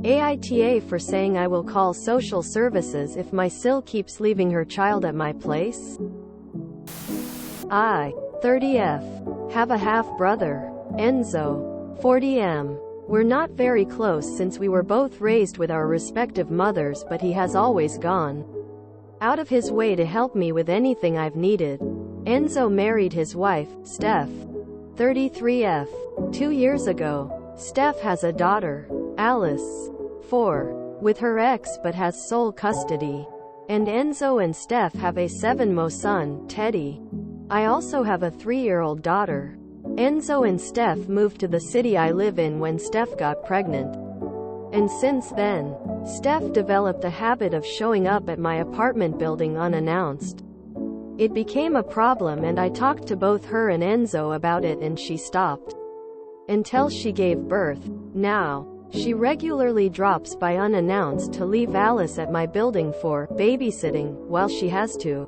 AITA for saying I will call social services if my SIL keeps leaving her child at my place. I, 30F, have a half-brother, Enzo, 40M. We're not very close since we were both raised with our respective mothers, but he has always gone out of his way to help me with anything I've needed. Enzo married his wife, Steph, 33F, 2 years ago. Steph has a daughter, Alice, 4, with her ex but has sole custody. And Enzo and Steph have a 7-mo son, Teddy. I also have a 3-year-old daughter. Enzo and Steph moved to the city I live in when Steph got pregnant. And since then, Steph developed a habit of showing up at my apartment building unannounced. It became a problem and I talked to both her and Enzo about it and she stopped. Until she gave birth. Now, she regularly drops by unannounced to leave Alice at my building for babysitting, while she has to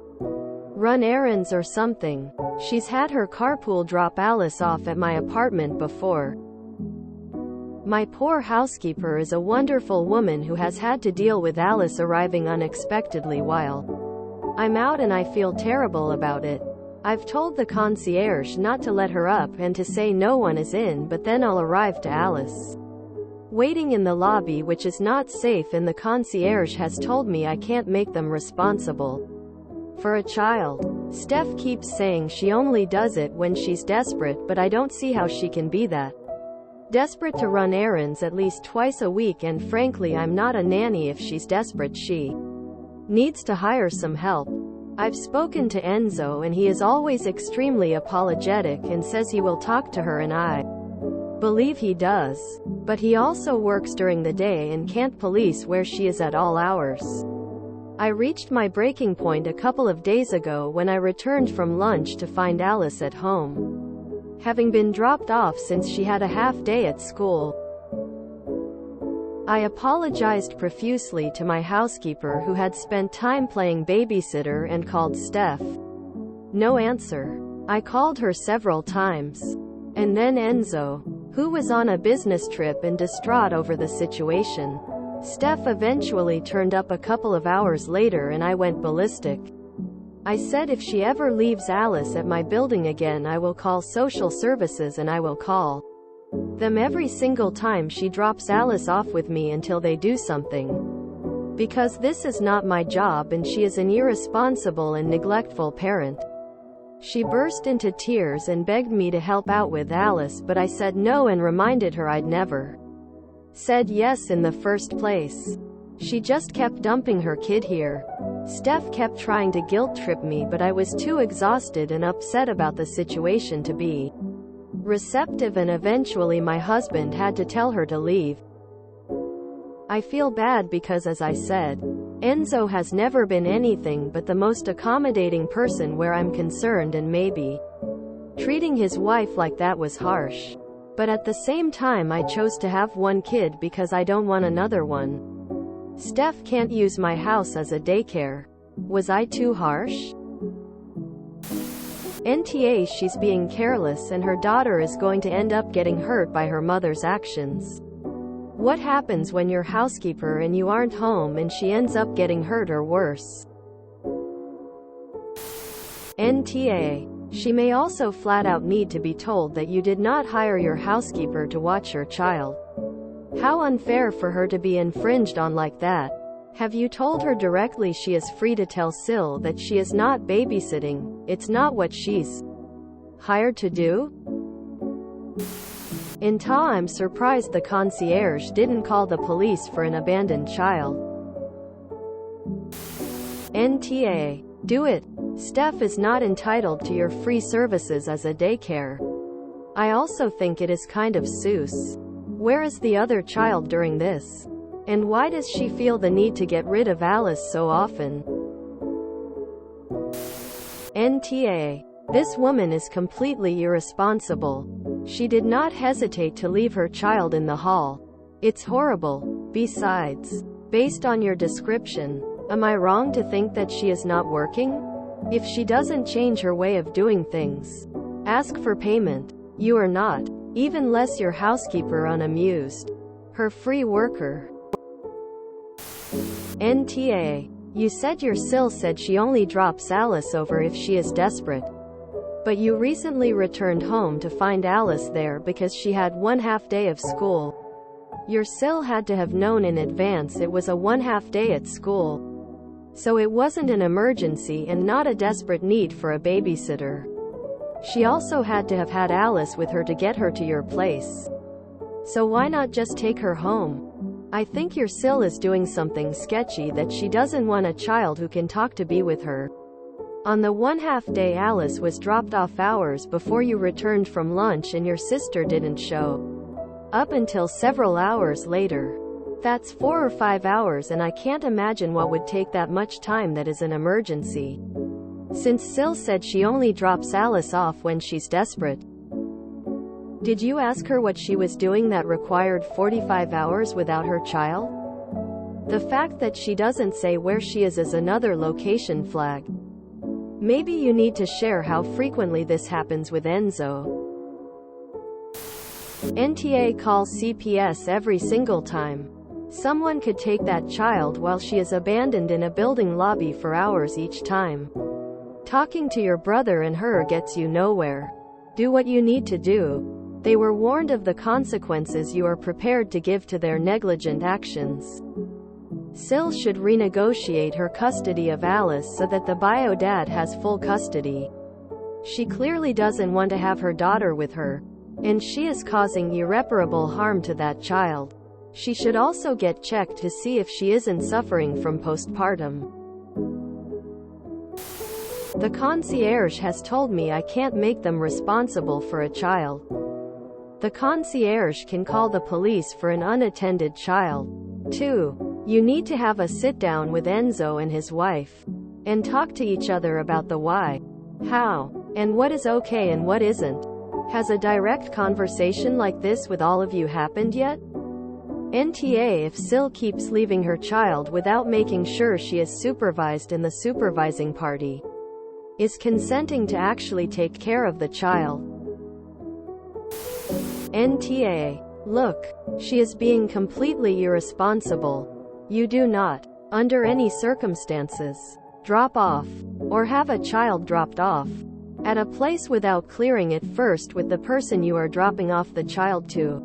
run errands or something. She's had her carpool drop Alice off at my apartment before. My poor housekeeper is a wonderful woman who has had to deal with Alice arriving unexpectedly while I'm out and I feel terrible about it. I've told the concierge not to let her up and to say no one is in, but then I'll arrive to Alice waiting in the lobby, which is not safe, and the concierge has told me I can't make them responsible for a child. Steph keeps saying she only does it when she's desperate, but I don't see how she can be that desperate to run errands at least twice a week, and frankly I'm not a nanny if she's desperate. She needs to hire some help. I've spoken to Enzo and he is always extremely apologetic and says he will talk to her, and I believe he does. But he also works during the day and can't police where she is at all hours. I reached my breaking point a couple of days ago when I returned from lunch to find Alice at home, having been dropped off since she had a half day at school. I apologized profusely to my housekeeper, who had spent time playing babysitter, and called Steph. No answer. I called her several times. And then Enzo, who was on a business trip and distraught over the situation. Steph eventually turned up a couple of hours later and I went ballistic. I said if she ever leaves Alice at my building again I will call social services, and I will call them every single time she drops Alice off with me until they do something. Because this is not my job and she is an irresponsible and neglectful parent. She burst into tears and begged me to help out with Alice, but I said no and reminded her I'd never said yes in the first place. She just kept dumping her kid here. Steph kept trying to guilt-trip me, but I was too exhausted and upset about the situation to be receptive, and eventually my husband had to tell her to leave. I feel bad because, as I said, Enzo has never been anything but the most accommodating person where I'm concerned, and maybe treating his wife like that was harsh. But at the same time I chose to have one kid because I don't want another one. Steph can't use my house as a daycare. Was I too harsh? NTA, she's being careless and her daughter is going to end up getting hurt by her mother's actions. What happens when you're housekeeper and you aren't home and she ends up getting hurt or worse? NTA. She may also flat out need to be told that you did not hire your housekeeper to watch your child. How unfair for her to be infringed on like that. Have you told her directly she is free to tell SIL that she is not babysitting? It's not what she's hired to do? I'm surprised the concierge didn't call the police for an abandoned child. NTA. Do it. Steph is not entitled to your free services as a daycare. I also think it is kind of sus. Where is the other child during this? And why does she feel the need to get rid of Alice so often? NTA. This woman is completely irresponsible. She did not hesitate to leave her child in the hall. It's horrible. Besides, based on your description, am I wrong to think that she is not working? If she doesn't change her way of doing things, ask for payment. You are not. Even less your housekeeper unamused. Her free worker. NTA. You said your SIL said she only drops Alice over if she is desperate. But you recently returned home to find Alice there because she had 1/2 day of school. Your SIL had to have known in advance it was a 1/2 day at school. So it wasn't an emergency and not a desperate need for a babysitter. She also had to have had Alice with her to get her to your place. So why not just take her home? I think your SIL is doing something sketchy that she doesn't want a child who can talk to be with her. On the 1/2 day Alice was dropped off hours before you returned from lunch and your sister didn't show up until several hours later. That's 4 or 5 hours and I can't imagine what would take that much time that is an emergency. Since SIL said she only drops Alice off when she's desperate. Did you ask her what she was doing that required 45 hours without her child? The fact that she doesn't say where she is another location flag. Maybe you need to share how frequently this happens with Enzo. NTA calls CPS every single time. Someone could take that child while she is abandoned in a building lobby for hours each time. Talking to your brother and her gets you nowhere. Do what you need to do. They were warned of the consequences you are prepared to give to their negligent actions. SIL should renegotiate her custody of Alice so that the bio dad has full custody. She clearly doesn't want to have her daughter with her, and she is causing irreparable harm to that child. She should also get checked to see if she isn't suffering from postpartum. The concierge has told me I can't make them responsible for a child. The concierge can call the police for an unattended child. 2. You need to have a sit-down with Enzo and his wife. And talk to each other about the why, how, and what is okay and what isn't. Has a direct conversation like this with all of you happened yet? NTA. If SIL keeps leaving her child without making sure she is supervised and the supervising party is consenting to actually take care of the child. NTA. Look, she is being completely irresponsible. You do not, under any circumstances, drop off, or have a child dropped off, at a place without clearing it first with the person you are dropping off the child to.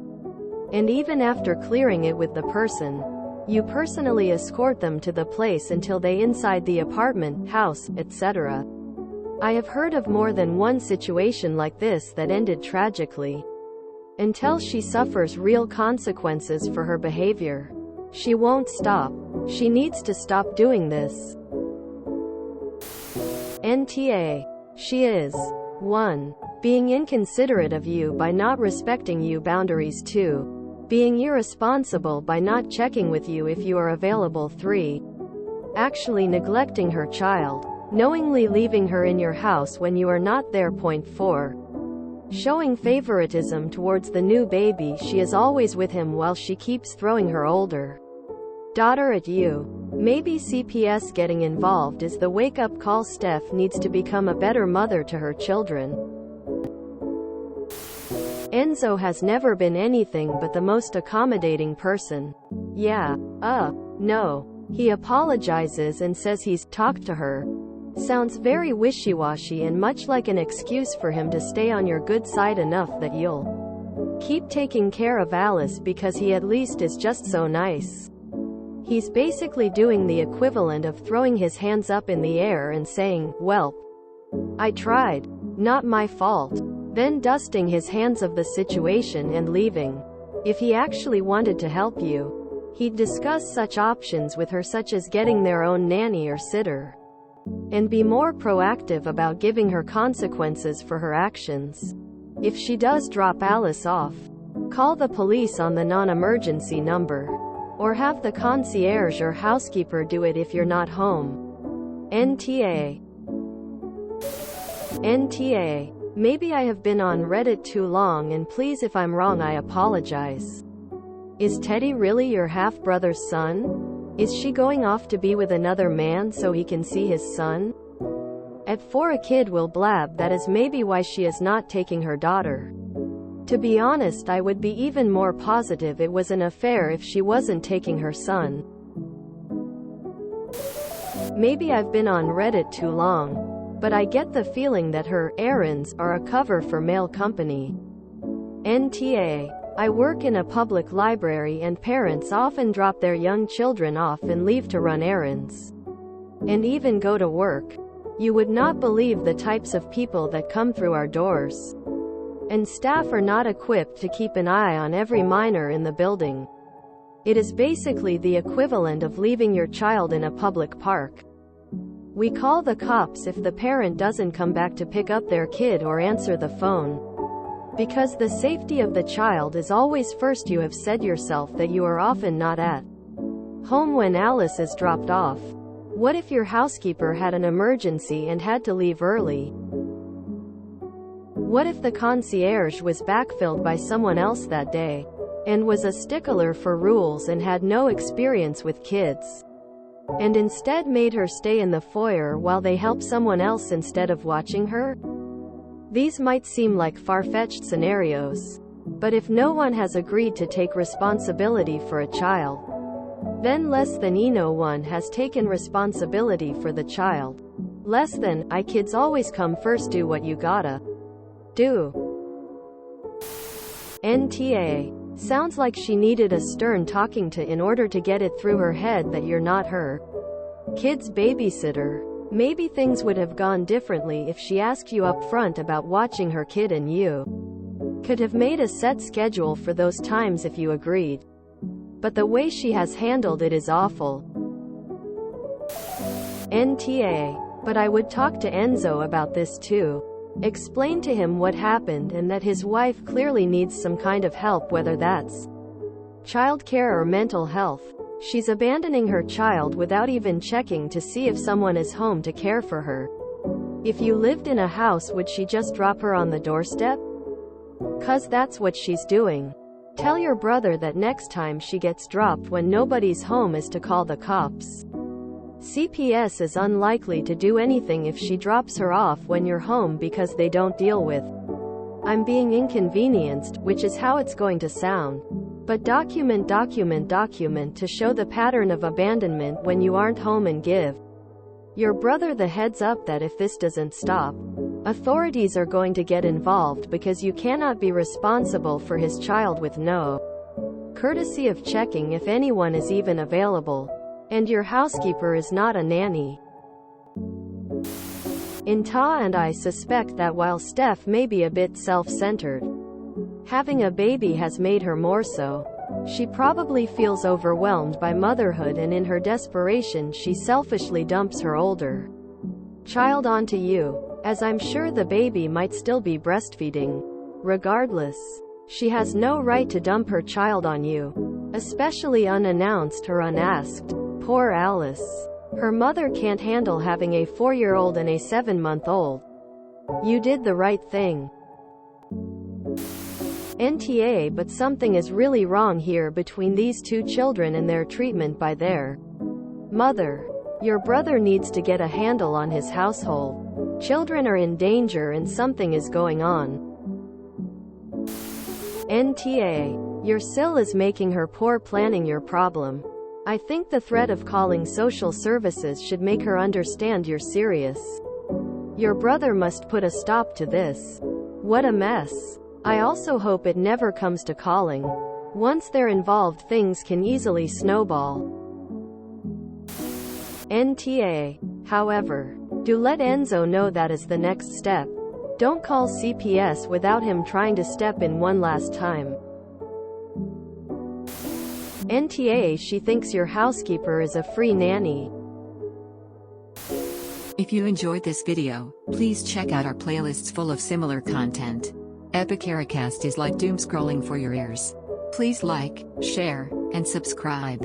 And even after clearing it with the person, you personally escort them to the place until they inside the apartment, house, etc. I have heard of more than one situation like this that ended tragically. Until she suffers real consequences for her behavior, she won't stop. She needs to stop doing this. NTA. She is 1. Being inconsiderate of you by not respecting you boundaries. 2. Being irresponsible by not checking with you if you are available. 3. Actually neglecting her child, knowingly leaving her in your house when you are not there. 4. Showing favoritism towards the new baby. She is always with him while she keeps throwing her older daughter at you. Maybe CPS getting involved is the wake-up call. Steph needs to become a better mother to her children. Enzo has never been anything but the most accommodating person. Yeah. No. He apologizes and says he's talked to her. Sounds very wishy-washy and much like an excuse for him to stay on your good side enough that you'll keep taking care of Alice because he at least is just so nice. He's basically doing the equivalent of throwing his hands up in the air and saying, "Well, I tried. Not my fault." Then dusting his hands of the situation and leaving. If he actually wanted to help you, he'd discuss such options with her, such as getting their own nanny or sitter, and be more proactive about giving her consequences for her actions. If she does drop Alice off, call the police on the non-emergency number. Or have the concierge or housekeeper do it if you're not home. NTA. NTA. Maybe I have been on Reddit too long and please if I'm wrong I apologize. Is Teddy really your half-brother's son? Is she going off to be with another man so he can see his son? At 4 a kid will blab that is maybe why she is not taking her daughter. To be honest, I would be even more positive it was an affair if she wasn't taking her son. Maybe I've been on Reddit too long, but I get the feeling that her errands are a cover for male company. NTA. I work in a public library and parents often drop their young children off and leave to run errands. And even go to work. You would not believe the types of people that come through our doors. And staff are not equipped to keep an eye on every minor in the building. It is basically the equivalent of leaving your child in a public park. We call the cops if the parent doesn't come back to pick up their kid or answer the phone. Because the safety of the child is always first. You have said yourself that you are often not at home when Alice is dropped off. What if your housekeeper had an emergency and had to leave early? What if the concierge was backfilled by someone else that day, and was a stickler for rules and had no experience with kids, and instead made her stay in the foyer while they help someone else instead of watching her? These might seem like far-fetched scenarios, but if no one has agreed to take responsibility for a child, then less than no one has taken responsibility for the child. Less than, kids always come first. Do what you gotta do. NTA. Sounds like she needed a stern talking to in order to get it through her head that you're not her kid's babysitter. Maybe things would have gone differently if she asked you up front about watching her kid and you could have made a set schedule for those times if you agreed. But the way she has handled it is awful. NTA. But I would talk to Enzo about this too. Explain to him what happened and that his wife clearly needs some kind of help, whether that's childcare or mental health. She's abandoning her child without even checking to see if someone is home to care for her. If you lived in a house, would she just drop her on the doorstep? 'Cause that's what she's doing. Tell your brother that next time she gets dropped when nobody's home is to call the cops. CPS is unlikely to do anything if she drops her off when you're home because they don't deal with "I'm being inconvenienced," which is how it's going to sound. But document to show the pattern of abandonment when you aren't home, and give your brother the heads up that if this doesn't stop, authorities are going to get involved, because you cannot be responsible for his child with no courtesy of checking if anyone is even available. And your housekeeper is not a nanny. Inta and I suspect that while Steph may be a bit self-centered, having a baby has made her more so. She probably feels overwhelmed by motherhood, and in her desperation she selfishly dumps her older child onto you, as I'm sure the baby might still be breastfeeding. Regardless, she has no right to dump her child on you, especially unannounced or unasked. Poor Alice. Her mother can't handle having a 4-year-old and a 7-month-old. You did the right thing. NTA. But something is really wrong here between these two children and their treatment by their mother. Your brother needs to get a handle on his household. Children are in danger and something is going on. NTA. Your SIL is making her poor planning your problem. I think the threat of calling social services should make her understand you're serious. Your brother must put a stop to this. What a mess. I also hope it never comes to calling. Once they're involved, things can easily snowball. NTA. However, do let Enzo know that is the next step. Don't call CPS without him trying to step in one last time. NTA. She thinks your housekeeper is a free nanny. If you enjoyed this video, please check out our playlists full of similar content. AmITheAsshole is like doom scrolling for your ears. Please like, share, and subscribe.